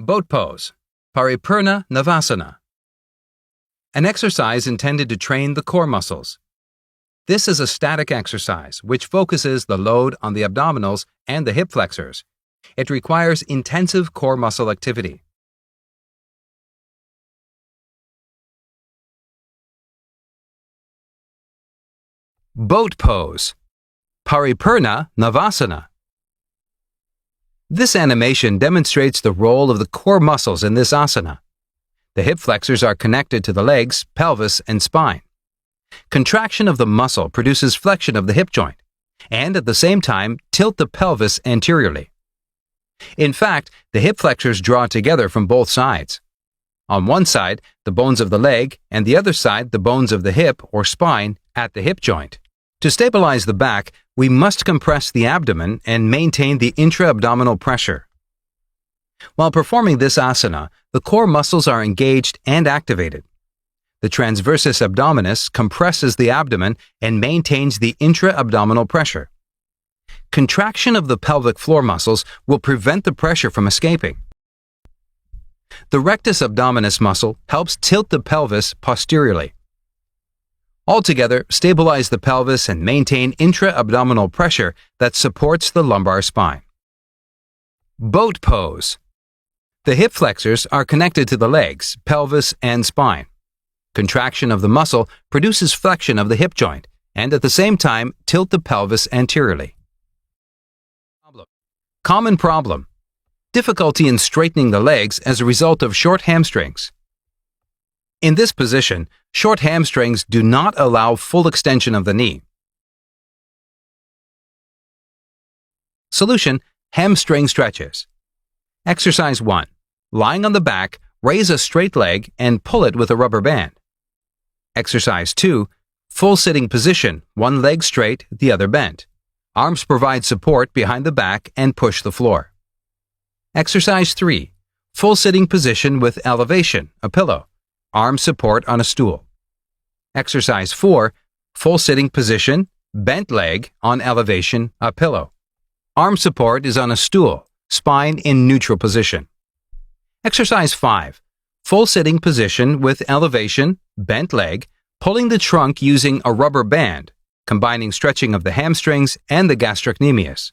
Boat pose, Paripurna Navasana. An exercise intended to train the core muscles. This is a static exercise which focuses the load on the abdominals and the hip flexors. It requires intensive core muscle activity. Boat pose, Paripurna Navasana. This animation demonstrates the role of the core muscles in this asana. The hip flexors are connected to the legs, pelvis, and spine. Contraction of the muscle produces flexion of the hip joint, and at the same time tilt the pelvis anteriorly. In fact, the hip flexors draw together from both sides. On one side, the bones of the leg, and the other side, the bones of the hip or spine at the hip joint. To stabilize the back, we must compress the abdomen and maintain the intra-abdominal pressure. While performing this asana, the core muscles are engaged and activated. The transversus abdominis compresses the abdomen and maintains the intra-abdominal pressure. Contraction of the pelvic floor muscles will prevent the pressure from escaping. The rectus abdominis muscle helps tilt the pelvis posteriorly. Altogether, stabilize the pelvis and maintain intra-abdominal pressure that supports the lumbar spine. Boat pose. The hip flexors are connected to the legs, pelvis, and spine. Contraction of the muscle produces flexion of the hip joint, and at the same time, tilt the pelvis anteriorly. Common problem: difficulty in straightening the legs as a result of short hamstrings. In this position, short hamstrings do not allow full extension of the knee. Solution: hamstring stretches. Exercise 1. Lying on the back, raise a straight leg and pull it with a rubber band. Exercise 2. Full sitting position, one leg straight, the other bent. Arms provide support behind the back and push the floor. Exercise 3. Full sitting position with elevation, a pillow. Arm support on a stool. Exercise 4. Full sitting position, bent leg on elevation, a pillow. Arm support is on a stool, spine in neutral position. Exercise 5. Full sitting position with elevation, bent leg, pulling the trunk using a rubber band, combining stretching of the hamstrings and the gastrocnemius.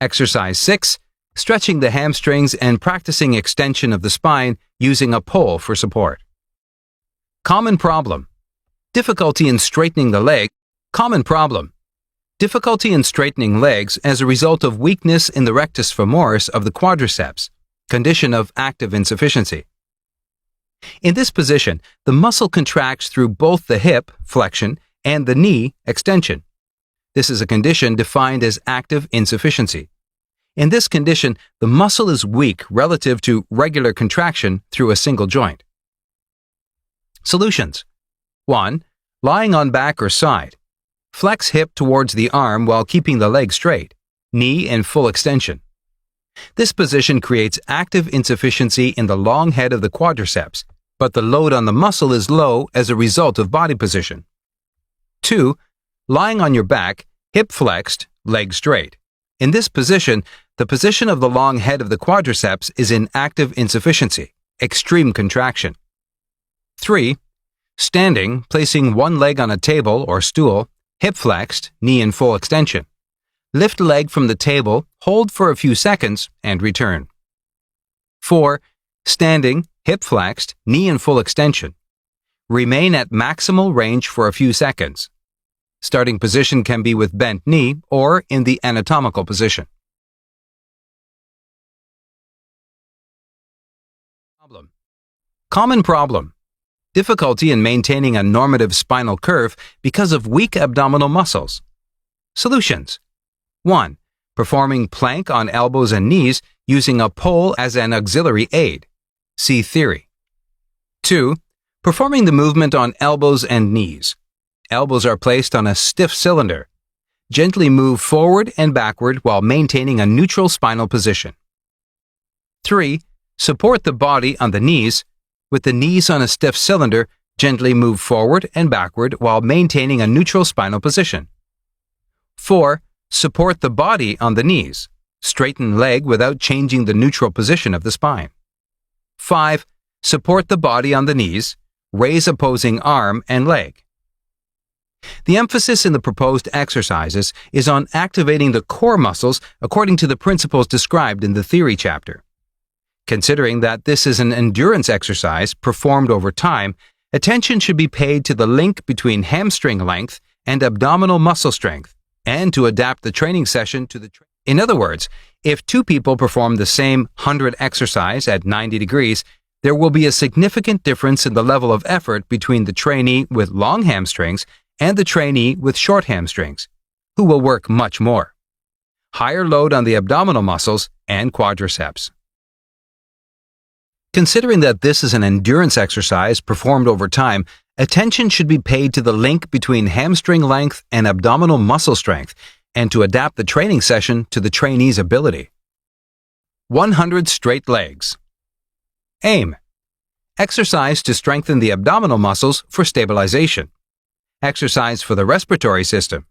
Exercise 6. Stretching the hamstrings and practicing extension of the spine using a pole for support. Common problem: difficulty in straightening the leg. Common problem: difficulty in straightening legs as a result of weakness in the rectus femoris of the quadriceps, condition of active insufficiency. In this position, the muscle contracts through both the hip, flexion, and the knee, extension. This is a condition defined as active insufficiency. In this condition, the muscle is weak relative to regular contraction through a single joint. Solutions: 1. Lying on back or side. Flex hip towards the arm while keeping the leg straight, knee in full extension. This position creates active insufficiency in the long head of the quadriceps, but the load on the muscle is low as a result of body position. 2. Lying on your back, hip flexed, leg straight. In this position, the position of the long head of the quadriceps is in active insufficiency, extreme contraction. 3. Standing, placing one leg on a table or stool, hip flexed, knee in full extension. Lift leg from the table, hold for a few seconds, and return. 4. Standing, hip flexed, knee in full extension. Remain at maximal range for a few seconds. Starting position can be with bent knee or in the anatomical position. Common problem: difficulty in maintaining a normative spinal curve because of weak abdominal muscles. Solutions: 1. Performing plank on elbows and knees using a pole as an auxiliary aid. See theory. 2. Performing the movement on elbows and knees. Elbows are placed on a stiff cylinder. Gently move forward and backward while maintaining a neutral spinal position. 3. Support the body on the knees. With the knees on a stiff cylinder, gently move forward and backward while maintaining a neutral spinal position. 4. Support the body on the knees. Straighten leg without changing the neutral position of the spine. 5. Support the body on the knees. Raise opposing arm and leg. The emphasis in the proposed exercises is on activating the core muscles according to the principles described in the theory chapter. Considering that this is an endurance exercise performed over time, attention should be paid to the link between hamstring length and abdominal muscle strength, and to adapt the training session to the In other words, if two people perform the same 100 exercise at 90 degrees, there will be a significant difference in the level of effort between the trainee with long hamstrings and the trainee with short hamstrings, who will work much more. Higher load on the abdominal muscles and quadriceps. Considering that this is an endurance exercise performed over time, attention should be paid to the link between hamstring length and abdominal muscle strength, and to adapt the training session to the trainee's ability. 100 straight legs. Aim. Exercise to strengthen the abdominal muscles for stabilization. Exercise for the respiratory system.